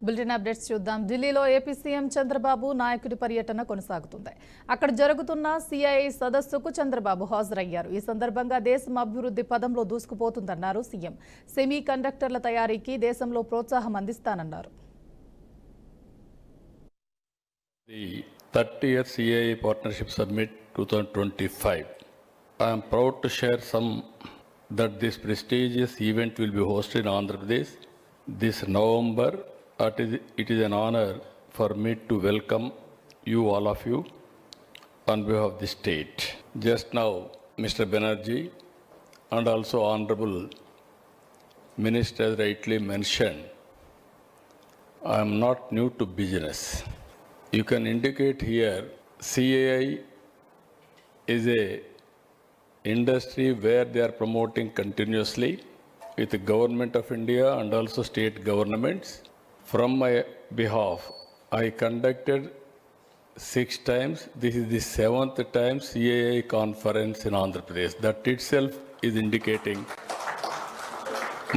Bulletin updates చూద్దాం. ఢిల్లీలో AP CM Chandrababu నాయకుడి పర్యటన కొనసాగుతుంది. అక్కడ జరుగుతున్న సిఐఐ సదస్సుకు చంద్రబాబు హాజరయ్యారు. ఈ సందర్భంగా దేశం అభివృద్ధి పదంలో దూసుకుపోతుందన్నారు సీఎం. సెమీ కండక్టర్ల తయారీకి దేశంలో ప్రోత్సాహం అందిస్తానన్నారు. The 30th CII Partnership Summit 2025. I am proud to share that this prestigious event will be hosted in Andhra Pradesh this November. It is an honor for me to welcome you, all of you, on behalf of the state. Just now, Mr. Banerjee and also Honorable Minister rightly mentioned, I am not new to business. You can indicate here, CII is a industry where they are promoting continuously with the government of India and also state governments. From my behalf, I conducted 6 times. This is the 7th time CII conference in Andhra Pradesh. That itself is indicating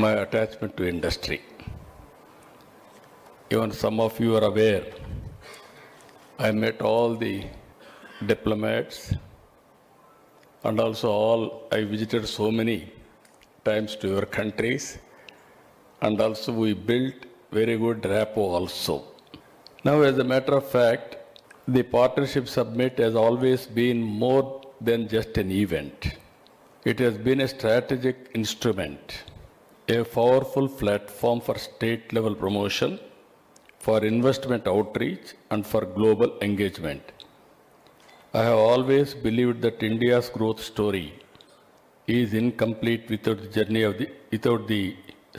my attachment to industry. Even some of you are aware, I met all the diplomats and also I visited so many times to your countries, and also we built very good rapport also. Now, as a matter of fact, the Partnership Summit has always been more than just an event. It has been a strategic instrument, a powerful platform for state-level promotion, for investment outreach, and for global engagement. I have always believed that India's growth story is incomplete without the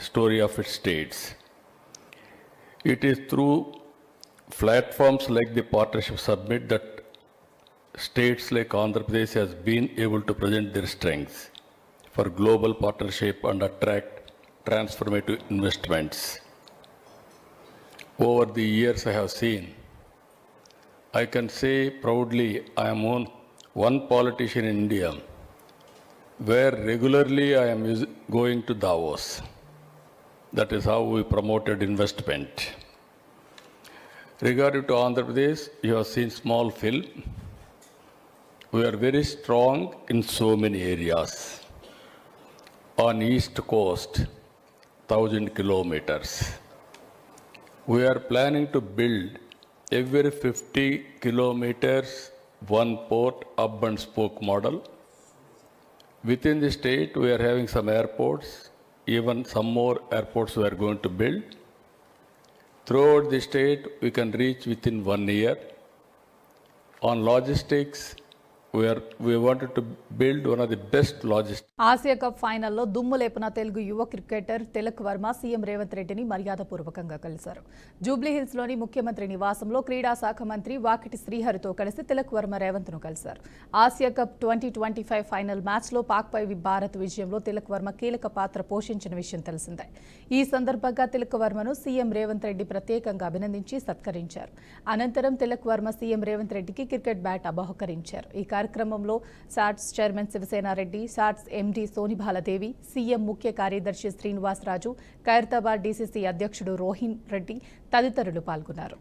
story of its states. It is through platforms like the Partnership Summit that states like Andhra Pradesh has been able to present their strengths for global partnership and attract transformative investments. Over the years I have seen, I can say proudly I am one politician in India where regularly I am going to Davos. That is how we promoted investment. Regarding to Andhra Pradesh, you have seen small film. We are very strong in so many areas. On east coast, 1,000 kilometers. We are planning to build every 50 kilometers one port hub and spoke model. Within the state, we are having some airports, even some more airports we are going to build. Throughout the state, we can reach within 1 year. On logistics, we wanted to build one of the best logistics. Asia cup ఫైనల్లో దుమ్ము లేపిన తెలుగు యువ cricketer Tilak Varma CM Revanth రెడ్డిని మర్యాదపూర్వకంగా కలిశారు. జూబ్లీహిల్స్లోని ముఖ్యమంత్రి నివాసంలో క్రీడా శాఖ మంత్రి వాకిటి శ్రీహరితో కలిసి తిలక్ వర్మ రేవంత్ను కలిశారు. ఆసియా కప్ 2025 ఫైనల్ మ్యాచ్లో పాక్పై భారత్ విజయంలో తిలక్ వర్మ కీలక పాత్ర పోషించిన విషయం తెలిసిందే. ఈ సందర్భంగా తిలక్ వర్మను సీఎం రేవంత్ రెడ్డి ప్రత్యేకంగా అభినందించి సత్కరించారు. అనంతరం తిలక్ వర్మ సీఎం రేవంత్ రెడ్డికి క్రికెట్ బ్యాట్ బహుకరించారు. ఈ కార్యక్రమంలో SATS chairman Sivasena Reddy, SATS MD Soni Bala Devi, CM ముఖ్య కార్యదర్శి శ్రీనివాసరాజు, ఖైరతాబాద్ డీసీసీ అధ్యక్షుడు రోహిన్ రెడ్డి తదితరులు పాల్గొన్నారు.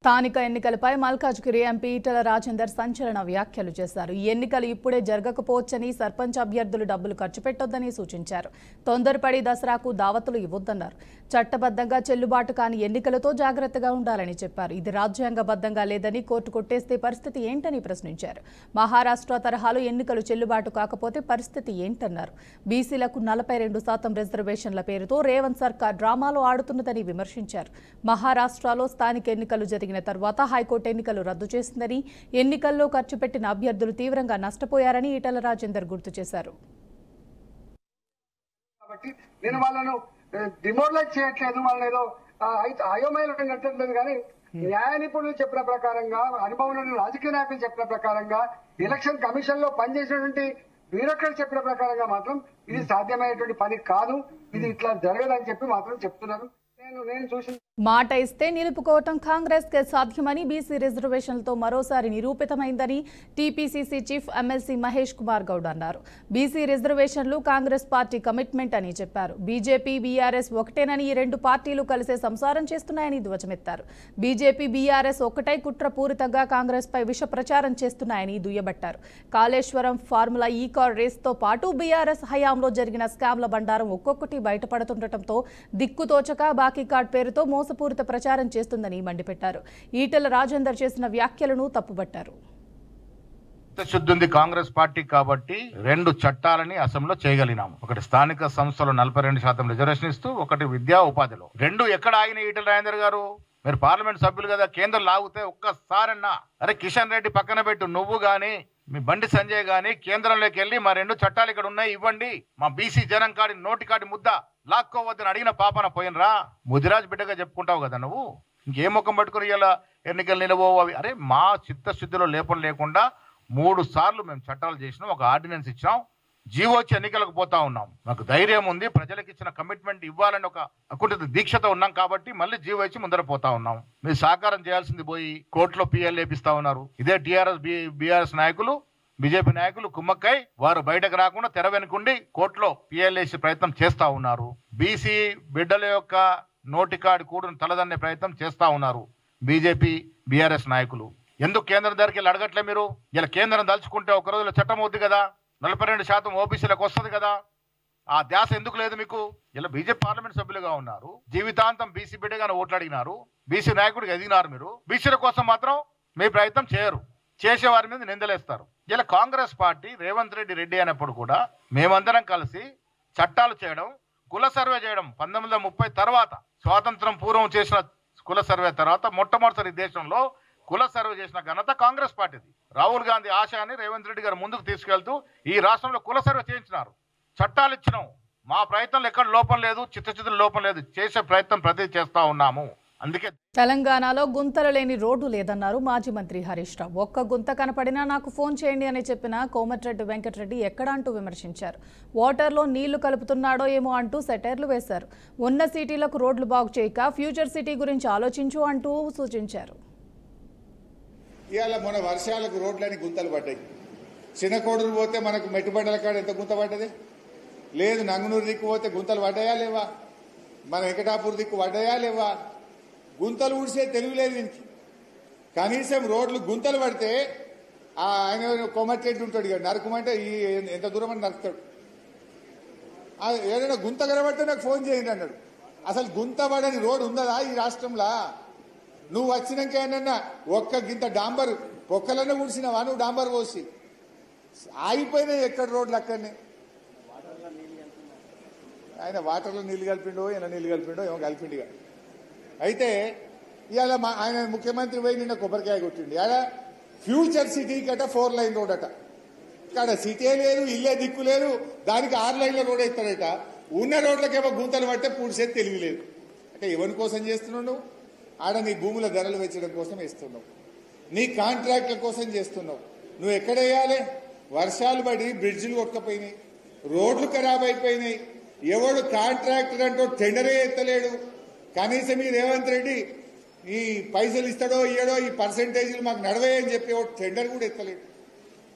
స్థానిక ఎన్నికలపై మల్కాజ్గిరి ఎంపీ ఈటెల రాజేందర్ సంచలన వ్యాఖ్యలు చేశారు. ఈ ఎన్నికలు ఇప్పుడే జరగకపోవచ్చని, సర్పంచ్ అభ్యర్థులు డబ్బులు ఖర్చు పెట్టొద్దని సూచించారు. తొందరపడి దసరాకు దావతులు ఇవ్వొద్దన్నారు. చట్టబద్ధంగా చెల్లుబాటు కాని ఎన్నికలతో జాగ్రత్తగా ఉండాలని చెప్పారు. ఇది రాజ్యాంగబద్ధంగా లేదని, కోర్టు కొట్టేస్తే పరిస్థితి ఏంటని ప్రశ్నించారు. మహారాష్ట్ర తరహాలో ఎన్నికలు చెల్లుబాటు కాకపోతే పరిస్థితి ఏంటన్నారు. బీసీలకు 42% రిజర్వేషన్ల పేరుతో రేవంత్ సర్కార్ డ్రామాలు ఆడుతున్నదని విమర్శించారు. మహారాష్ట్రలో స్థానిక ఎన్నికలు జరిగిన తర్వాత హైకోర్టు ఎన్నికలు రద్దు చేసిందని, ఎన్నికల్లో ఖర్చు పెట్టిన అభ్యర్థులు తీవ్రంగా నష్టపోయారని ఈటెల రాజేందర్ గుర్తు చేశారు. నేను వాళ్ళను డిమోరలైజ్ చేయట్లేదు, వాళ్ళని ఏదో అయోమయంలో కట్టట్లేదు. కానీ న్యాయ నిపుణులు చెప్పిన ప్రకారంగా, అనుభవం ఉన్న రాజకీయ నాయకులు చెప్పిన ప్రకారంగా, ఎలక్షన్ కమిషన్ లో పనిచేసినటువంటి బ్యూరోక్రాట్స్ చెప్పిన ప్రకారంగా మాత్రం ఇది సాధ్యమయ్యేటువంటి పని కాదు, ఇది ఇట్లా జరగదని చెప్పి మాత్రం చెప్తున్నారు. నేను చూసిన మాట ఇస్తే నిలుపుకోవటం కాంగ్రెస్ కే సాధ్యమని, బీసీ రిజర్వేషన్లతో మరోసారి నిరూపితమైందని TPCC chief MLC Mahesh Kumar Goud అన్నారు. బీసీ రిజర్వేషన్లు కాంగ్రెస్ పార్టీ కమిట్మెంట్ అని చెప్పారు. బీజేపీ బీఆర్ఎస్ ఒకటేనని ఈ రెండు పార్టీలు కలిసే సంసారం చేస్తున్నాయని ధ్వజమెత్తారు. బీజేపీ బీఆర్ఎస్ ఒకటై కుట్రపూరితంగా కాంగ్రెస్ పై విష ప్రచారం చేస్తున్నాయని దుయ్యబట్టారు. కాళేశ్వరం ఫార్ములా ఈ కార్ రేస్ తో పాటు బీఆర్ఎస్ హయాంలో జరిగిన స్కామ్ల బండారం ఒక్కొక్కటి బయటపడుతుండటంతో దిక్కుతోచక బాకీ కార్డ్ పేరుతో మోసపూరిత ప్రచారం చేస్తుందని మండిపెట్టారు. ఈటెల రాజేందర్ చేసిన వ్యాఖ్యలను తప్పుబట్టారు. శుద్ధుంది కాంగ్రెస్ పార్టీ కాబట్టి రెండు చట్టాలని అసెంబ్లీలో చేయగలిగినాము. ఒకటి స్థానిక సంస్థలు 42% రిజర్వేషన్ ఇస్తూ, ఒకటి విద్యా ఉపాధిలో. రెండు ఎక్కడ ఆగిన ఈటెల రాజేందర్ గారు? మీరు పార్లమెంట్ సభ్యులు కదా, కేంద్రం లాగితే ఒక్కసారన్నా అరే కిషన్ రెడ్డి పక్కన పెట్టు, నువ్వు గాని మీ బండి సంజయ్ గాని కేంద్రంలోకి వెళ్ళి మా రెండు చట్టాలు ఇక్కడ ఉన్నాయి ఇవ్వండి, మా బీసీ జనం కాడి నోటి కాడి ముద్ద లాక్కోవద్దని అడిగిన పాపన పోయినరా? ముదిరాజ్ బిడ్డగా చెప్పుకుంటావు కదా నువ్వు, ఇంకే ముఖం పట్టుకుని ఇలా ఎన్నికలు నిలవో అవి. అరే మా చిత్తశుద్ధిలో లేపం లేకుండా 3 సార్లు మేము చట్టాలు చేసినాం, ఒక ఆర్డినెన్స్ ఇచ్చాం, జీవో వచ్చి ఎన్నికలకు పోతా ఉన్నాం. మాకు ధైర్యం ఉంది, ప్రజలకు ఇచ్చిన కమిట్మెంట్ ఇవ్వాలని ఒక అకుంఠిత దీక్షతో ఉన్నాం కాబట్టి మళ్ళీ జీవో ఇచ్చి ముందర పోతా ఉన్నాం. మీరు సహకారం చేయాల్సింది పోయి కోర్టులో పిఎల్ లేపిస్తా ఉన్నారు. ఇదే టీఆర్ఎస్ బీఆర్ఎస్ నాయకులు బీజేపీ నాయకులు కుమ్మక్కై వారు బయటకు రాకుండా తెర వెనుకుండి కోర్టులో పిఎల్ వేసే ప్రయత్నం చేస్తా ఉన్నారు. బీసీ బిడ్డల యొక్క నోటికాడి కూడును తలదన్నే ప్రయత్నం చేస్తా ఉన్నారు బీజేపీ బీఆర్ఎస్ నాయకులు. ఎందుకు కేంద్రం దగ్గరికి వెళ్ళి అడగట్లే మీరు? ఇలా కేంద్రం దలుచుకుంటే ఒక రోజులో చట్టం అవుద్ది కదా, 42% ఓబీసీలకు వస్తుంది కదా, ఆ ధ్యాస ఎందుకు లేదు మీకు? ఇలా బీజేపీ పార్లమెంట్ సభ్యులుగా ఉన్నారు, జీవితాంతం బీసీ బిడ్డగానే ఓట్లు అడిగినారు, బీసీ నాయకుడికి ఎదిగినారు. మీరు బీసీల కోసం మాత్రం మీ ప్రయత్నం చేయరు, చేసే వారి మీద నిందలేస్తారు. ఇలా కాంగ్రెస్ పార్టీ రేవంత్ రెడ్డి అయినప్పుడు కూడా మేమందరం కలిసి చట్టాలు చేయడం, కుల సర్వే చేయడం, 1930 తర్వాత స్వాతంత్రం పూర్వం చేసిన కుల సర్వే తర్వాత మొట్టమొదటిసారి దేశంలో కుల సర్వే చేసిన ఘనత కాంగ్రెస్ పార్టీది. రాహుల్ గాంధీ ఆశయాన్ని రేవంత్ రెడ్డి గారు ముందుకు తీసుకెళ్తూ ఈ రాష్ట్రంలో కుల సర్వే చేయించినారు, చట్టాలు ఇచ్చినాం. మా ప్రయత్నంలో ఎక్కడ లోపం లేదు, చిత్తశుద్ధుల లోపం లేదు, చేసే ప్రయత్నం ప్రతి చేస్తా ఉన్నాము. అందుకే తెలంగాణలో గుంతలు లేని రోడ్డు లేదన్నారు మాజీ మంత్రి హరీష్ రావు. ఒక్క గుంత కనపడినా నాకు ఫోన్ చేయండి అని చెప్పిన కోమటిరెడ్డి వెంకటరెడ్డి ఎక్కడ అంటూ విమర్శించారు. వాటర్లో నీళ్లు కలుపుతున్నాడో ఏమో అంటూ సెటైర్లు వేశారు. ఉన్న సిటీలకు రోడ్లు బాగు చేయక ఫ్యూచర్ సిటీ గురించి ఆలోచించు అంటూ సూచించారు. ఇవాళ మన వర్షాలకు రోడ్లని గుంతలు పడ్డాయి. చిన్నకోడూరు పోతే మనకు మెట్టుబండల కాడ ఎంత గుంత పడ్డది లేదు, నంగునూరు దిక్కు పోతే గుంతలు పడ్డాయా లేవా, మన వెంకటాపూర్ దిక్కు పడ్డాయా లేవా? గుంతలు ఊడిసే తెలివి లేదు దీనికి. కనీసం రోడ్లు గుంతలు పడితే ఆయన కొమ్మటి ఉంటాడు ఇక నరకమంటే ఎంత దూరం అని నరుకుతాడు. ఏదైనా గుంత కనబడితే నాకు ఫోన్ చేయండి అన్నాడు. అసలు గుంత పడని రోడ్డు ఉందా ఈ రాష్ట్రంలో? నువ్వు వచ్చినాక ఏమన్నా ఒక్క గింత డాంబర్ పొక్కలన్నా ఊడిసినావా నువ్వు? డాంబర్ పోసి ఆగిపోయినాయి ఎక్కడ రోడ్లు అక్కడనే. ఆయన వాటర్లో నీళ్లు కలిపిండో ఇలా నీళ్లు కలిపిండో ఏమో కలిపిండిగా. అయితే ఇవాళ ఆయన ముఖ్యమంత్రి పోయి నిన్న కొబ్బరికాయ కొట్టిండి. అలా ఫ్యూచర్ సిటీ కట 4 లైన్ రోడ్ అట. ఇక్కడ సిటీ లేదు, ఇల్లే దిక్కు లేదు, దానికి 6 లైన్ల రోడ్ ఇస్తాడట. ఉన్న రోడ్లకేమో గుంతలు పడితే పూడ్చేది తెలివి లేదు. అంటే ఎవరి కోసం చేస్తున్నావు నువ్వు? ఆడ నీ భూముల ధరలు పెంచడం కోసం వేస్తున్నావు, నీ కాంట్రాక్ట్ల కోసం చేస్తున్నావు. నువ్వు ఎక్కడ వేయాలి? వర్షాలు పడి బ్రిడ్జిలు కొట్టుకపోయినాయి, రోడ్లు ఖరాబ్ అయిపోయినాయి. ఎవడు కాంట్రాక్టర్ అంటూ టెండరే ఎత్తలేడు. కనీసం ఈ రేవంత్ రెడ్డి ఈ పైసలు ఇస్తాడో ఇయ్యడో ఈ పర్సెంటేజీలు మాకు నడవేయని చెప్పి ఎవడు టెండర్ కూడా ఎత్తలేడు.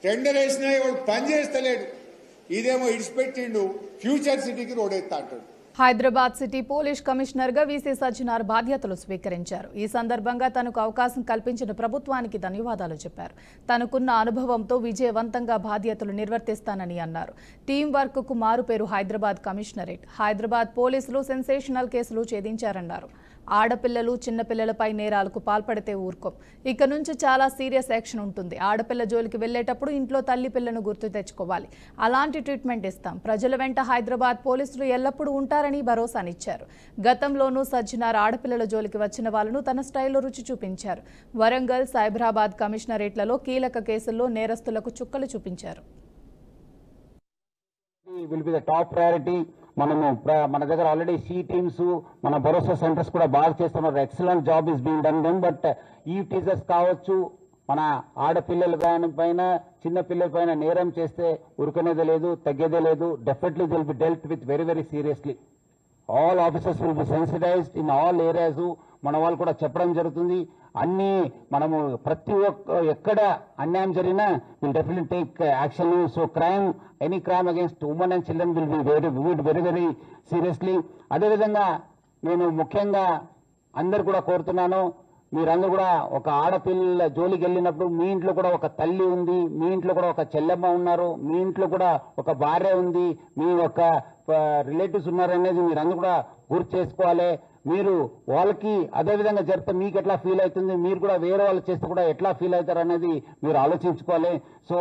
టెండర్ వేసినా ఎవడు పని చేస్తలేడు. ఇదేమో ఇడిచిపెట్టిండు ఫ్యూచర్ సిటీకి రోడ్ ఎత్తా అంటాడు. హైదరాబాద్ సిటీ పోలీస్ కమిషనర్గా వీసీ సజ్జనార్ బాధ్యతలు స్వీకరించారు. ఈ సందర్భంగా తనకు అవకాశం కల్పించిన ప్రభుత్వానికి ధన్యవాదాలు చెప్పారు. తనకున్న అనుభవంతో విజయవంతంగా బాధ్యతలు నిర్వర్తిస్తానని అన్నారు. టీం వర్క్కు మారుపేరు హైదరాబాద్ కమిషనరేట్. హైదరాబాద్ పోలీసులు సెన్సేషనల్ కేసులు ఛేదించారన్నారు. ఆడపిల్లలు చిన్నపిల్లలపై నేరాలకు పాల్పడితే ఊరుకోం. ఇక నుంచి చాలా సీరియస్ యాక్షన్ ఉంటుంది. ఆడపిల్ల జోలికి వెళ్లేటప్పుడు ఇంట్లో తల్లి పిల్లను గుర్తు తెచ్చుకోవాలి. అలాంటి ట్రీట్మెంట్ ఇస్తాం. ప్రజల వెంట హైదరాబాద్ పోలీసులు ఎల్లప్పుడూ ఉంటారని భరోసానిచ్చారు. గతంలోనూ సజ్జనార్ ఆడపిల్లల జోలికి వచ్చిన వాళ్ళను తన స్టైల్లో రుచి చూపించారు. వరంగల్, సైబరాబాద్ కమిషనరేట్లలో కీలక కేసుల్లో నేరస్తులకు చుక్కలు చూపించారు. will be the top priority. మనము మన దగ్గర ఆల్రెడీ సి టీమ్స్ మన భరోసా సెంటర్స్ కూడా బాగా చేస్తున్నారు. Excellent job is being done them. But ఈ టీచర్స్ కావచ్చు, మన ఆడపిల్లల పైన చిన్న పిల్లల పైన నేరం చేస్తే ఉరుకునేదే లేదు, తగ్గేదే లేదు. Definitely will be dealt with very very seriously. All officers will be sensitized in all areas. మన వాళ్ళు కూడా చెప్పడం జరుగుతుంది. అన్ని మనము ప్రతి ఒక్క ఎక్కడ అన్యాయం జరిగినా will definitely take action. So any crime against women and children will be very very seriously. అదేవిధంగా నేను ముఖ్యంగా అందరు కూడా కోరుతున్నాను, మీరందరూ కూడా ఒక ఆడపిల్ల జోలికి వెళ్ళినప్పుడు మీ ఇంట్లో కూడా ఒక తల్లి ఉంది, మీ ఇంట్లో కూడా ఒక చెల్లెమ్మ ఉన్నారు, మీ ఇంట్లో కూడా ఒక భార్య ఉంది, మీ ఒక రిలేటివ్స్ ఉన్నారనేది మీరందరూ కూడా గుర్తు చేసుకోవాలి. మీరు వాళ్ళకి అదేవిధంగా జరిగితే మీకు ఎట్లా ఫీల్ అవుతుంది, మీరు కూడా వేరే వాళ్ళు చేస్తే కూడా ఎట్లా ఫీల్ అవుతారు అనేది మీరు ఆలోచించుకోవాలి. సో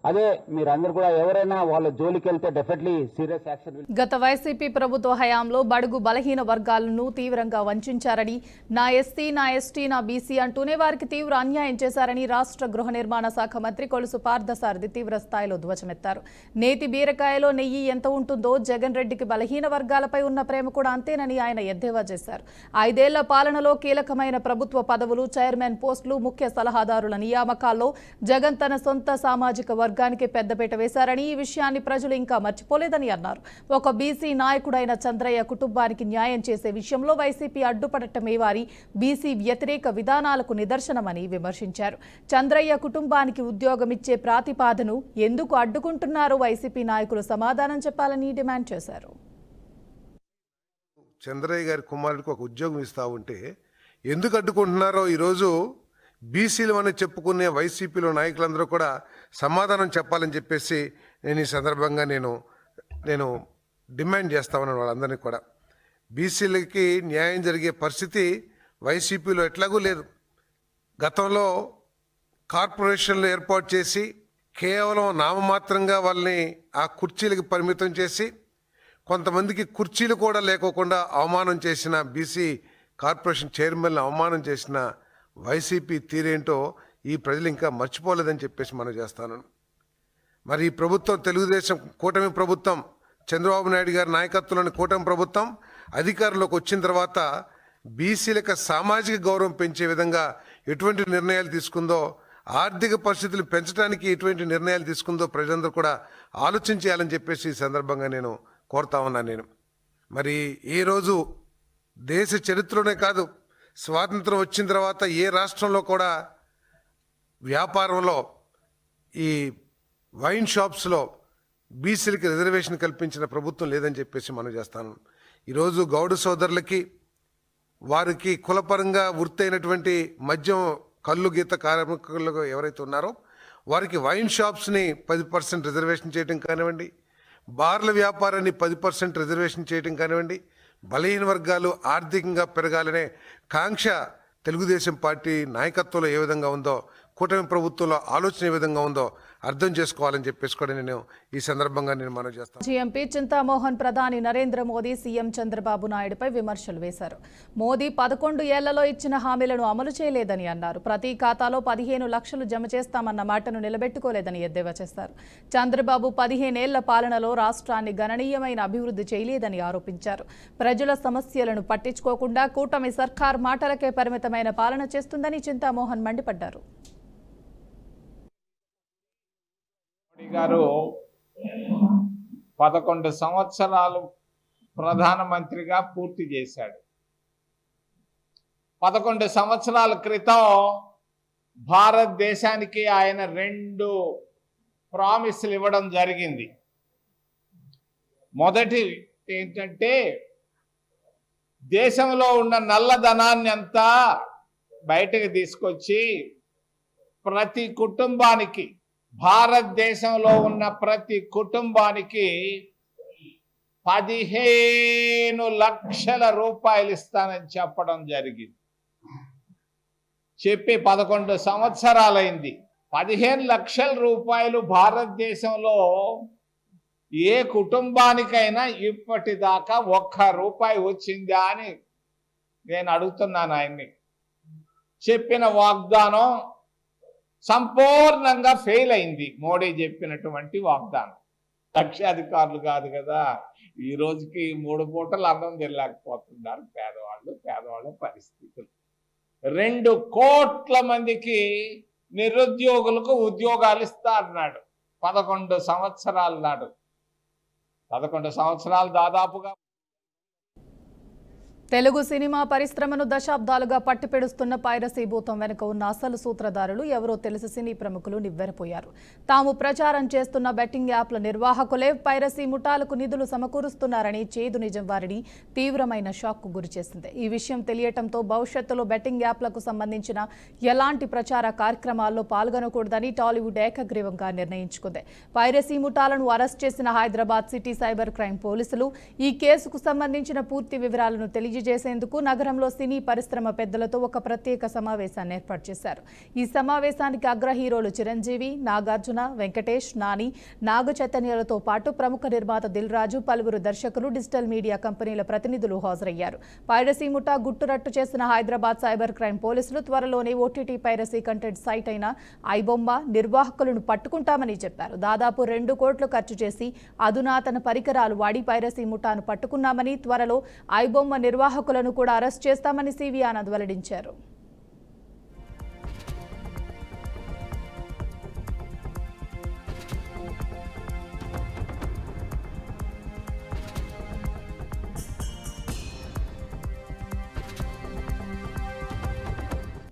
అదే మీరందరూ కూడా ఎవరైనా వాళ్ళ జోలికి వెళ్తే డెఫినెట్లీ సీరియస్ యాక్షన్. గత వైసీపీ ప్రభుత్వ హయాంలో బడుగు బలహీన వర్గాలను తీవ్రంగా వంచారని, నా ఎస్సీ, నా ఎస్టీ, నా బీసీ అంటూనే వారికి తీవ్ర అన్యాయం చేశారని రాష్ట్ర గృహ నిర్మాణ శాఖ మంత్రి కొలుసు పార్థసారథి తీవ్ర స్థాయిలో ధ్వజమెత్తారు. నేతి బీరకాయలో నెయ్యి ఎంత ఉంటుందో జగన్ రెడ్డికి బలహీన వర్గాలపై ఉన్న ప్రేమ కూడా అంతేనని ఆయన ఎద్దేవా చేశారు. 5 ఏళ్ల పాలనలో కీలకమైన ప్రభుత్వ పదవులు, చైర్మన్ పోస్టులు, ముఖ్య సలహాదారుల నియామకాల్లో జగన్ తన సొంత సామాజిక వర్గానికి పెద్దపీట వేశారని, ఈ విషయాన్ని ప్రజలు ఇంకా మర్చిపోలేదని అన్నారు. ఒక బీసీ నాయకుడైన చంద్రయ్య కుటుంబానికి న్యాయం చేసే విషయంలో వైసీపీ అడ్డుపడటమే వారి బీసీ వ్యతిరేక విధానాలకు నిదర్శనమని విమర్శించారు. చంద్రయ్య కుటుంబానికి ఉద్యోగం ఇచ్చే ప్రతిపాదనను ఎందుకు అడ్డుకుంటున్నారో వైసీపీ నాయకులు సమాధానం చెప్పాలని డిమాండ్ చేశారు. చంద్రయ్య గారి కుమారుడికి ఒక ఉద్యోగం ఇస్తా ఉంటే ఎందుకు అడ్డుకుంటున్నారో ఈరోజు బీసీలు అని చెప్పుకునే వైసీపీలో నాయకులందరూ కూడా సమాధానం చెప్పాలని చెప్పేసి నేను ఈ సందర్భంగా నేను డిమాండ్ చేస్తా ఉన్నాను వాళ్ళందరినీ కూడా. బీసీలకి న్యాయం జరిగే పరిస్థితి వైసీపీలో ఎట్లాగూ లేదు. గతంలో కార్పొరేషన్లు ఏర్పాటు చేసి కేవలం నామమాత్రంగా వాళ్ళని ఆ కుర్చీలకు పరిమితం చేసి కొంతమందికి కుర్చీలు కూడా లేకోకుండా అవమానం చేసిన బీసీ కార్పొరేషన్ చైర్మన్లు అవమానం చేసిన వైసీపీ తీరేంటో ఈ ప్రజలు ఇంకా మర్చిపోలేదని చెప్పేసి మనం చేస్తాను. మరి ఈ ప్రభుత్వం తెలుగుదేశం కూటమి ప్రభుత్వం, చంద్రబాబు నాయుడు గారి నాయకత్వంలోని కూటమి ప్రభుత్వం అధికారంలోకి వచ్చిన తర్వాత బీసీలకు సామాజిక గౌరవం పెంచే విధంగా ఎటువంటి నిర్ణయాలు తీసుకుందో, ఆర్థిక పరిస్థితులు పెంచడానికి ఎటువంటి నిర్ణయాలు తీసుకుందో ప్రజలందరూ కూడా ఆలోచించేయాలని చెప్పేసి ఈ సందర్భంగా నేను కోరుతా ఉన్నాను. మరి ఈ రోజు దేశ చరిత్రలోనే కాదు, స్వాతంత్రం వచ్చిన తర్వాత ఏ రాష్ట్రంలో కూడా వ్యాపారంలో ఈ వైన్ షాప్స్లో బీసీలకి రిజర్వేషన్ కల్పించిన ప్రభుత్వం లేదని చెప్పేసి మనం చేస్తాను. ఈరోజు గౌడ సోదరులకి, వారికి కులపరంగా వృత్తి అయినటువంటి మద్యం కళ్ళు గీత కార్మికులు ఎవరైతే ఉన్నారో వారికి వైన్ షాప్స్ని 10% రిజర్వేషన్ చేయడం కానివ్వండి, బార్ల వ్యాపారాన్ని 10% రిజర్వేషన్ చేయడం కానివ్వండి, బలహీన వర్గాలు ఆర్థికంగా పెరగాలనే కాంక్ష తెలుగుదేశం పార్టీ నాయకత్వంలో ఏ విధంగా ఉందో, కూటమి ప్రభుత్వంలో ఆలోచన ఏ విధంగా ఉందో అర్థం చేసుకోవాలని చెప్పేసి కూడా నేను ఈ సందర్భంగా మనం చేస్తాను. జీఎంపీ చింతామోహన్ ప్రధాని నరేంద్ర మోదీ సీఎం చంద్రబాబు నాయుడుపై విమర్శలు వేశారు. మోదీ 11 ఏళ్లలో ఇచ్చిన హామీలను అమలు చేయలేదని అన్నారు. ప్రతి ఖాతాలో 15 లక్షలు జమ చేస్తామన్న మాటను నిలబెట్టుకోలేదని ఎద్దేవా చేశారు. చంద్రబాబు 15 ఏళ్ల పాలనలో రాష్ట్రాన్ని గణనీయమైన అభివృద్ధి చేయలేదని ఆరోపించారు. ప్రజల సమస్యలను పట్టించుకోకుండా కూటమి సర్కార్ మాటలకే పరిమితమైన పాలన చేస్తుందని చింతామోహన్ మండిపడ్డారు. మోడీ గారు 11 సంవత్సరాలు ప్రధానమంత్రిగా పూర్తి చేశాడు. 11 సంవత్సరాల క్రితం భారతదేశానికి ఆయన 2 ప్రామిస్లు ఇవ్వడం జరిగింది. మొదటి ఏంటంటే దేశంలో ఉన్న నల్లధనాన్ని అంతా బయటకు తీసుకొచ్చి ప్రతి కుటుంబానికి, భారతదేశంలో ఉన్న ప్రతి కుటుంబానికి 15 లక్షల రూపాయలు ఇస్తానని చెప్పడం జరిగింది. చెప్పి 11 సంవత్సరాలైంది. 15 లక్షల రూపాయలు భారతదేశంలో ఏ కుటుంబానికైనా ఇప్పటిదాకా 1 రూపాయి వచ్చిందా అని నేను అడుగుతున్నాను ఆయన్ని. చెప్పిన వాగ్దానం సంపూర్ణంగా ఫెయిల్ అయింది. మోడీ చెప్పినటువంటి వాగ్దానం లక్షాధికారులు కాదు కదా. ఈ రోజుకి 3 పూటలు అన్నం తినలేకపోతున్నారు పేదవాళ్ళ పరిస్థితులు. 2 కోట్ల మందికి నిరుద్యోగులకు ఉద్యోగాలు ఇస్తా అన్నాడు 11 సంవత్సరాల నాడు. 11 సంవత్సరాలు దాదాపుగా తెలుగు సినిమా పరిశ్రమను దశాబ్దాలుగా పట్టిపెడుస్తున్న పైరసీ భూతం వెనుక ఉన్న అసలు సూత్రధారులు ఎవరో తెలిసి సినీ ప్రముఖులు నివ్వెరపోయారు. తాము ప్రచారం చేస్తున్న బెట్టింగ్ యాప్ల నిర్వాహకులే పైరసీ ముఠాలకు నిధులు సమకూరుస్తున్నారని చేదు నిజం వారిని తీవ్రమైన షాక్కు గురిచేసింది. ఈ విషయం తెలియటంతో భవిష్యత్తులో బెట్టింగ్ యాప్లకు సంబంధించిన ఎలాంటి ప్రచార కార్యక్రమాల్లో పాల్గొనకూడదని టాలీవుడ్ ఏకగ్రీవంగా నిర్ణయించుకుంది. పైరసీ ముఠాలను అరెస్ట్ చేసిన హైదరాబాద్ సిటీ సైబర్ క్రైమ్ పోలీసులు ఈ కేసుకు సంబంధించిన పూర్తి వివరాలను తెలియజేసేందుకు నగరంలో సినీ పరిశ్రమ పెద్దలతో ఒక ప్రత్యేక సమావేశాన్ని ఏర్పాటు చేశారు. ఈ సమావేశానికి అగ్ర హీరోలు చిరంజీవి, నాగార్జున, వెంకటేష్, నాని, నాగ చైతన్యలతో పాటు ప్రముఖ నిర్మాత దిల్ రాజు, పలువురు దర్శకులు, డిజిటల్ మీడియా కంపెనీల ప్రతినిధులు హాజరయ్యారు. పైరసీ ముఠా గుట్టురట్టు చేసిన హైదరాబాద్ సైబర్ క్రైమ్ పోలీసులు త్వరలోనే ఓటీటీ పైరసీ కంటెంట్ సైట్ అయిన ఐబొమ్మ నిర్వాహకులను పట్టుకుంటామని చెప్పారు. దాదాపు 2 కోట్లు ఖర్చు చేసి అధునాతన పరికరాలు వాడి పైరసీ ముఠాను పట్టుకున్నామని, త్వరలో ఐబొమ్మ నిర్వాహకులను కూడా అరెస్ట్ చేస్తామని సివి ఆనంద్ వెల్లడించారు.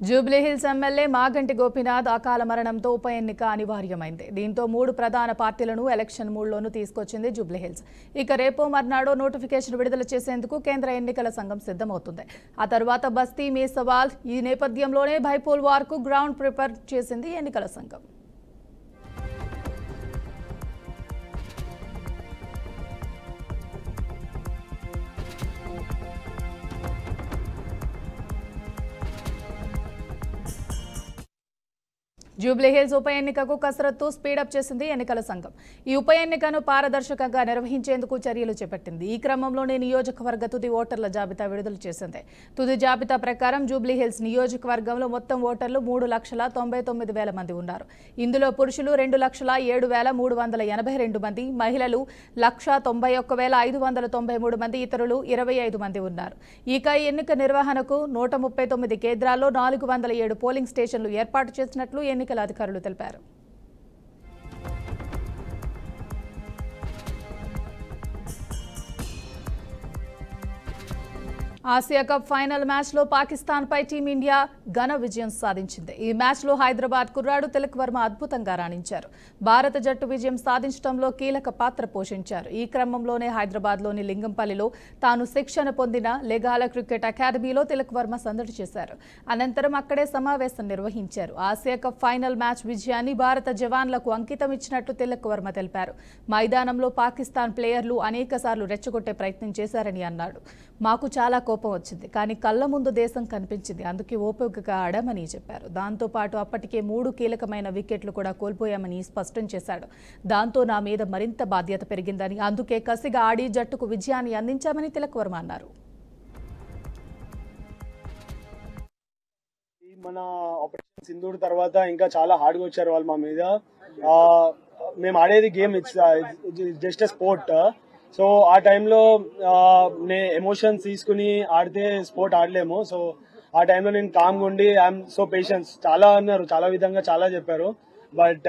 జూబ్లీహిల్స్ ఎమ్మెల్యే మాగంటి గోపీనాథ్ అకాల మరణంతో ఉప ఎన్నిక అనివార్యమైంది. దీంతో 3 ప్రధాన పార్టీలను ఎలక్షన్ మూడ్లోనూ తీసుకొచ్చింది జూబ్లీహిల్స్. ఇక రేపో మర్నాడో నోటిఫికేషన్ విడుదల చేసేందుకు కేంద్ర ఎన్నికల సంఘం సిద్ధమవుతుంది. ఆ తర్వాత బస్తీ మీ సవాల్. ఈ నేపథ్యంలోనే బైపోల్ వార్కు గ్రౌండ్ ప్రిపేర్ చేసింది ఎన్నికల సంఘం. జూబ్లీహిల్స్ ఉప ఎన్నికకు కసరత్తు స్పీడప్ చేసింది ఎన్నికల సంఘం. ఈ ఉప ఎన్నికను పారదర్శకంగా నిర్వహించేందుకు చర్యలు చేపట్టింది. ఈ క్రమంలోనే నియోజకవర్గ తుది ఓటర్ల జాబితా విడుదల చేసింది. తుది జాబితా ప్రకారం జూబ్లీహిల్స్ నియోజకవర్గంలో మొత్తం ఓటర్లు 3,99,000 మంది ఉన్నారు. ఇందులో పురుషులు 2,07,382 మంది, మహిళలు 1,91,593 మంది, ఇతరులు 25 మంది ఉన్నారు. ఇక ఎన్నిక నిర్వహణకు 139 కేంద్రాల్లో 407 పోలింగ్ స్టేషన్లు ఏర్పాటు చేసినట్లు ఎన్నికల అధికారులు తెలిపారు. ఆసియా కప్ ఫైనల్ మ్యాచ్లో పాకిస్తాన్పై టీమిండియా ఘన విజయం సాధించింది. ఈ మ్యాచ్లో హైదరాబాద్ కుర్రాడు తిలక్ వర్మ అద్భుతంగా రాణించారు. భారత జట్టు విజయం సాధించడంలో కీలక పాత్ర పోషించారు. ఈ క్రమంలోనే హైదరాబాద్లోని లింగంపల్లిలో తాను శిక్షణ పొందిన లెగాల క్రికెట్ అకాడమీలో తిలక్ వర్మ సందడి చేశారు. అనంతరం అక్కడే సమావేశం నిర్వహించారు. ఆసియా కప్ ఫైనల్ మ్యాచ్ విజయాన్ని భారత జవాన్లకు అంకితం ఇచ్చినట్టు తిలక్ వర్మ తెలిపారు. మైదానంలో పాకిస్తాన్ ప్లేయర్లు అనేకసార్లు రెచ్చగొట్టే ప్రయత్నం చేశారని అన్నాడు. మాకు చాలా కోపం వచ్చింది, కానీ కళ్ల ముందు దేశం కనిపించింది, అందుకే ఓపికగా ఆడామని చెప్పారు. దాంతో పాటు అప్పటికే 3 కీలకమైన వికెట్లు కూడా కోల్పోయామని స్పష్టం చేశాడు. దాంతో నా మీద మరింత బాధ్యత పెరిగిందని, అందుకే కసిగా ఆడి జట్టుకు విజయాన్ని అందించామని తిలక్ వర్మ అన్నారు. మన ఆపరేషన్ సింధూర్ తర్వాత ఇంకా చాలా హార్డ్గా వచ్చారు వాళ్ళు మా మీద. మేము ఆడేది game, it's just a sport. So ఆ టైంలో ఎమోషన్స్ తీసుకుని ఆడితే స్పోర్ట్ ఆడలేము. సో ఆ టైంలో నేను కామ్గా ఉండి ఐఎమ్ సో పేషెన్స్ చాలా అన్నారు, చాలా విధంగా చాలా చెప్పారు. బట్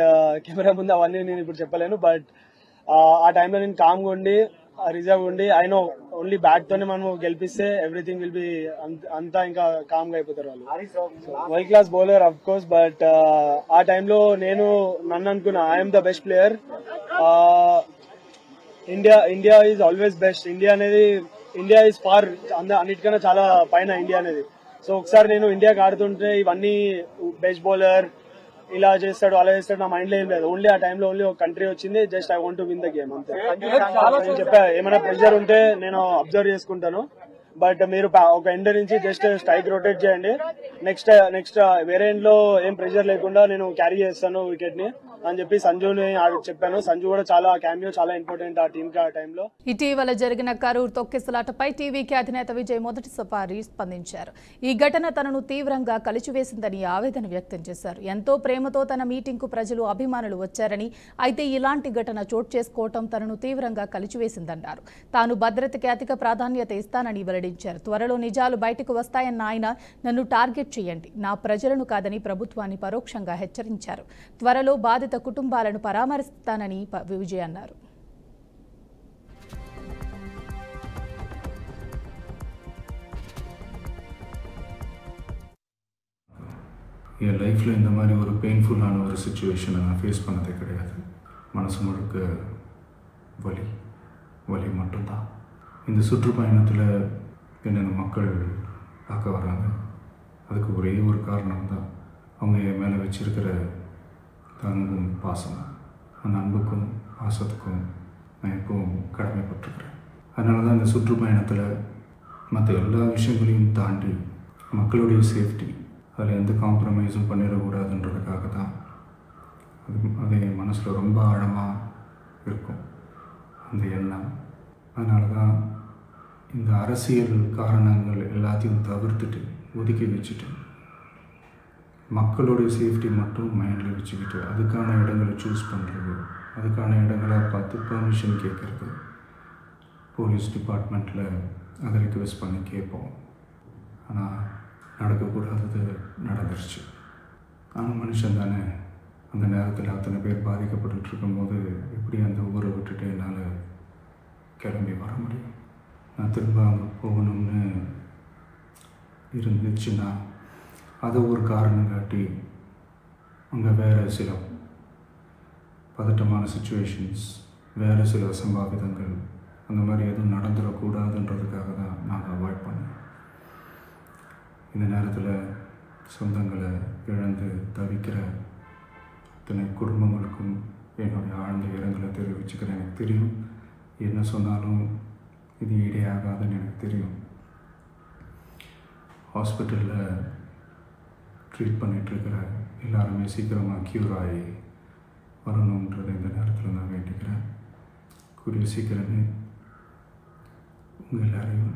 కెమెరా ముందు అవన్నీ నేను ఇప్పుడు చెప్పలేను. బట్ ఆ టైంలో నేను కామ్గా ఉండి రిజర్వ్ ఉండి ఐ నో ఓన్లీ బ్యాట్ తోనే మనం గెలిపిస్తే ఎవ్రీథింగ్ విల్ బి అంతా ఇంకా కామ్గా అయిపోతారు వాళ్ళు. World class bowler of course, but ఆ టైంలో నేను నన్ను అనుకున్నా I'm the best player. India is always best. India is far అన్నిటికన్నా చాలా పైన ఇండియా అనేది. సో ఒకసారి నేను ఇండియాకి ఆడుతుంటే ఇవన్నీ బెస్ట్ బౌలర్ ఇలా చేస్తాడు అలా చేస్తాడు నా మైండ్ లో ఏం లేదు. ఓన్లీ ఆ టైంలో ఓన్లీ ఒక కంట్రీ వచ్చింది, just I want to win the game అంతే. నేను చెప్పా ఏమైనా ప్రెషర్ ఉంటే నేను అబ్జర్వ్ చేసుకుంటాను, బట్ మీరు ఒక ఎండ్ నుంచి జస్ట్ స్ట్రైక్ రొటేట్ చేయండి. నెక్స్ట్ వేరే ఎండ్ లో ఏం ప్రెషర్ లేకుండా నేను క్యారీ చేస్తాను వికెట్ ని. అని చెప్పి సంజుని చెప్పాను. సంజు కూడా చాలా క్యామియో చాలా ఇంపార్టెంట్ ఆ టీమ్ కి ఆ టైంలో. ఇటీవల జరిగిన కరూర్ తొక్కిసలాటపై టీవీకి అధినేత విజయ్ మొదటిసారి స్పందించారు. ఈ ఘటన తనను తీవ్రంగా కలిచివేసిందని ఆవేదన వ్యక్తం చేశారు. ఎంతో ప్రేమతో తన మీటింగ్ కు ప్రజలు అభిమానులు వచ్చారని, అయితే ఇలాంటి ఘటన చోటు చేసుకోవటం తనను తీవ్రంగా కలిచివేసిందన్నారు. తాను భద్రతకి అధిక ప్రాధాన్యత ఇస్తానని వెల్లడించారు. త్వరలో నిజాలు బయటకు వస్తాయన్న ఆయన నన్ను టార్గెట్ చేయండి, నా ప్రజలను కాదని ప్రభుత్వాన్ని పరోక్షంగా హెచ్చరించారు. త్వరలో బాధిత కుటుంబాలను పరామర్శిస్తానని విజయ్ అన్నారు. என் லைஃப்பில் இந்த மாதிரி ஒரு பெயின்ஃபுல்லான ஒரு சுச்சுவேஷனை நான் ஃபேஸ் பண்ணதே கிடையாது. மனசு முழுக்க வலி வலி மட்டும்தான். இந்த சுற்றுப்பயணத்தில் என்னென்ன மக்கள் பார்க்க வராங்க, அதுக்கு ஒரே ஒரு காரணம் தான் அவங்க என் மேலே வச்சிருக்கிற அன்பும் பாசம். அந்த அன்புக்கும் பாசத்துக்கும் நான் எப்பவும் கடமைப்பட்டிருக்கிறேன். அதனால தான் இந்த சுற்றுப்பயணத்தில் மற்ற எல்லா விஷயங்களையும் தாண்டி மக்களுடைய சேஃப்டி, அதில் எந்த காம்ப்ரமைஸும் பண்ணிடக்கூடாதுன்றதுக்காக தான் அது என் மனசில் ரொம்ப ஆழமாக இருக்கும் அந்த எண்ணம். அதனால தான் இந்த அரசியல் காரணங்கள் எல்லாத்தையும் தவிர்த்துட்டு ஒதுக்கி வச்சுட்டு மக்களுடைய சேஃப்டி மட்டும் மைண்டில் வச்சுக்கிட்டு அதுக்கான இடங்களை சூஸ் பண்ணுறது, அதுக்கான இடங்களை பார்த்து பெர்மிஷன் கேட்குறது, போலீஸ் டிபார்ட்மெண்ட்டில் அதை ரிக்வெஸ்ட் பண்ணி கேட்போம். ஆனால் நடக்கக்கூடாதது நடந்துருச்சு. ஆனால் மனுஷன் தானே, அந்த நேரத்தில் அத்தனை பேர் பாதிக்கப்பட்டு இருக்கும்போது எப்படி அந்த ஊரை விட்டுட்டு என்னால் கிளம்பி வர முடியும்? நான் திரும்ப அங்கே போகணும்னு இருந்துச்சுன்னா அதை ஒரு காரணம் காட்டி அங்கே வேறு சில பதட்டமான சுச்சுவேஷன்ஸ், வேறு சில சம்பாவிதங்கள் அந்த மாதிரி எதுவும் நடந்துடக்கூடாதுன்றதுக்காக தான் நான் அவாய்ட் பண்ணேன். இந்த நேரத்தில் சொந்தங்களை இழந்து தவிக்கிற இத்தனை குடும்பங்களுக்கும் என்னுடைய ஆழ்ந்த இரங்கலை தெரிவிச்சுக்கிறேன். எனக்கு தெரியும் என்ன சொன்னாலும் இது ஈடே ஆகாதுன்னு எனக்கு தெரியும். ஹாஸ்பிட்டலில் ட்ரீட் பண்ணிகிட்ருக்கிற எல்லாருமே சீக்கிரமாக க்யூர் ஆகி வரணுன்றதை இந்த நேரத்தில் நான் வேண்டிக்கிறேன். கூடிய சீக்கிரமே உங்கள் எல்லாரையும்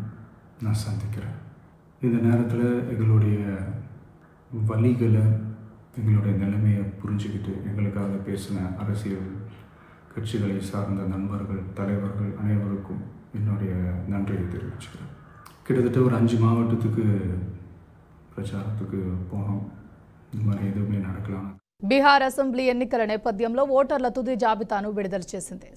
நான் சந்திக்கிறேன். இந்த நேரத்தில் எங்களுடைய வலிகளை, எங்களுடைய நிலைமையை புரிஞ்சுக்கிட்டு எங்களுக்காக பேசின அரசியல் கட்சிகளை சார்ந்த நண்பர்கள், தலைவர்கள் அனைவருக்கும் என்னுடைய நன்றியை தெரிவிச்சுக்கிறேன். கிட்டத்தட்ட ஒரு 5 மாவட்டத்துக்கு ప్రచారத்துக்கு పోనోం. இந்த மாதிரி எதுவுமே நடக்கலாம். బీహార్ అసెంబ్లీ ఎన్నికల నేపథ్యంలో ఓటర్ల తుది జాబితాను విడుదల చేసింది.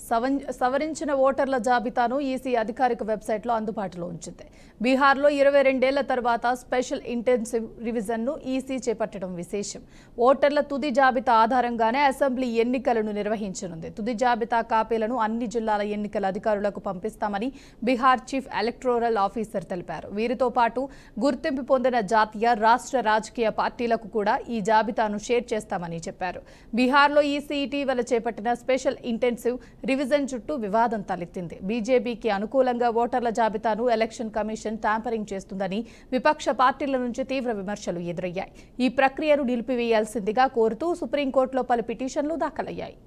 సవరించిన ఓటర్ల జాబితాను ఈసీ అధికారిక వెబ్సైట్లో అందుబాటులో ఉంచింది. బీహార్లో 22 ఏళ్ల తర్వాత స్పెషల్ ఇంటెన్సివ్ రివిజన్ను ఈసీ చేపట్టడం విశేషం. ఓటర్ల తుది జాబితా ఆధారంగానే అసెంబ్లీ ఎన్నికలను నిర్వహించనుంది. తుది జాబితా కాపీలను అన్ని జిల్లాల ఎన్నికల అధికారులకు పంపిస్తామని బీహార్ చీఫ్ ఎలక్టోరల్ ఆఫీసర్ తెలిపారు. వీరితో పాటు గుర్తింపు పొందిన జాతీయ, రాష్ట్ర రాజకీయ పార్టీలకు కూడా ఈ జాబితాను షేర్ చేస్తామని చెప్పారు. బీహార్లో ఈసీ ఇటీవల చేపట్టిన స్పెషల్ ఇంటెన్సివ్ రివిజన్ చుట్టూ వివాదం తలెత్తింది. బీజేపీకి అనుకూలంగా ఓటర్ల జాబితాను ఎలక్షన్ కమిషన్ ట్యాంపరింగ్ చేస్తుందని విపక్ష పార్టీల నుంచి తీవ్ర విమర్శలు ఎదురయ్యాయి. ఈ ప్రక్రియను నిలిపివేయాల్సిందిగా కోరుతూ సుప్రీంకోర్టులో పలు పిటిషన్లు దాఖలయ్యాయి.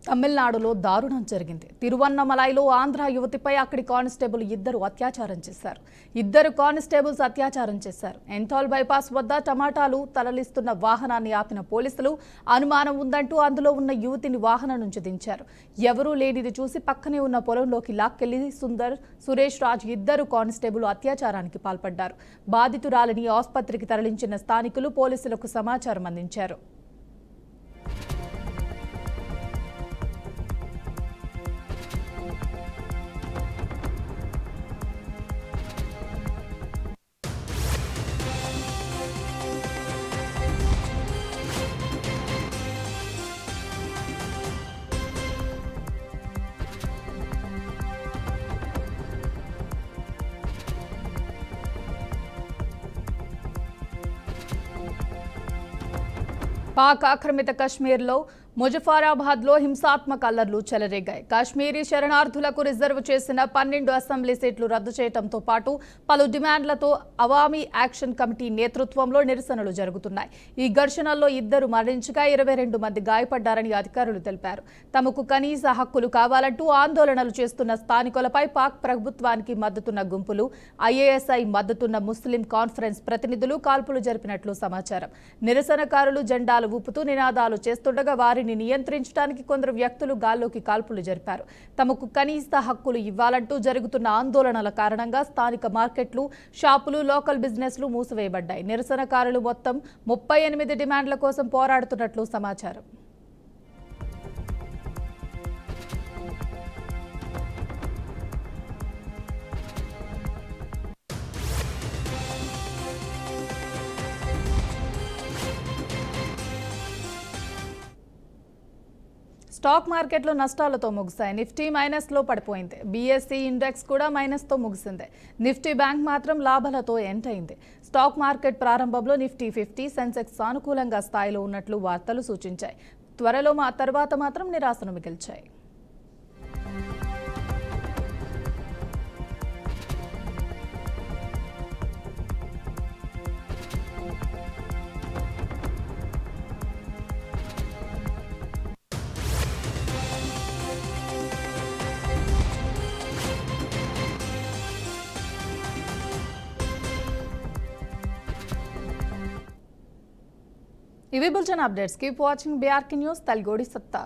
తమిళనాడులో దారుణం జరిగింది. తిరువన్నమలైలో ఆంధ్ర యువతిపై అక్కడి కానిస్టేబుల్ ఇద్దరు అత్యాచారం చేశారు. ఇద్దరు కానిస్టేబుల్స్ అత్యాచారం చేశారు. ఎంటాల్ బైపాస్ వద్ద టమాటాలు తరలిస్తున్న వాహనాన్ని ఆపిన పోలీసులు అనుమానం ఉందంటూ అందులో ఉన్న యువతిని వాహనం నుంచి దించారు. ఎవరూ లేనిది చూసి పక్కనే ఉన్న పొలంలోకి లాక్కెళ్లి సుందర్, సురేష్ రాజ్ ఇద్దరు కానిస్టేబుల్ అత్యాచారానికి పాల్పడ్డారు. బాధితురాలిని ఆసుపత్రికి తరలించిన స్థానికులు పోలీసులకు సమాచారం అందించారు. పాక్ ఆక్రమిత కశ్మీర్లో ముజఫరాబాద్లో హింసాత్మక అల్లర్లు చెలరేగాయి. కాశ్మీరీ శరణార్థులకు రిజర్వ్ చేసిన 12 అసెంబ్లీ సీట్లు రద్దు చేయడంతో పాటు పలు డిమాండ్లతో అవామీ యాక్షన్ కమిటీ నేతృత్వంలో నిరసనలు జరుగుతున్నాయి. ఈ ఘర్షణల్లో 2 మరణించగా 22 మంది గాయపడ్డారని అధికారులు తెలిపారు. తమకు కనీస హక్కులు కావాలంటూ ఆందోళనలు చేస్తున్న స్థానికులపై పాక్ ప్రభుత్వానికి మద్దతున్న గుంపులు, ఐఏఎస్ఐ మద్దతున్న ముస్లిం కాన్ఫరెన్స్ ప్రతినిధులు కాల్పులు జరిపినట్లు సమాచారం. నిరసనకారులు జెండాలు ఊపుతూ నినాదాలు చేస్తుండగా వారిని నియంత్రించడానికి కొందరు వ్యక్తులు గాల్లోకి కాల్పులు జరిపారు. తమకు కనీస హక్కులు ఇవ్వాలంటూ జరుగుతున్న ఆందోళనల కారణంగా స్థానిక మార్కెట్లు, షాపులు, లోకల్ బిజినెస్లు మూసివేయబడ్డాయి. నిరసనకారులు మొత్తం 38 డిమాండ్ల కోసం పోరాడుతున్నట్లు సమాచారం. స్టాక్ మార్కెట్లు నష్టాలతో ముగిశాయి. నిఫ్టీ మైనస్లో పడిపోయింది. బీఎస్సీ ఇండెక్స్ కూడా మైనస్తో ముగిసింది. నిఫ్టీ బ్యాంక్ మాత్రం లాభాలతో ఎండ్ అయింది. స్టాక్ మార్కెట్ ప్రారంభంలో నిఫ్టీ 50, సెన్సెక్స్ సానుకూలంగా స్థాయిలో ఉన్నట్లు వార్తలు సూచించాయి. తర్వాత మాత్రం నిరాశను మిగిల్చాయి. ఇవి bulletin updates. Keep watching BRK news. తెలుగోడి సత్తా.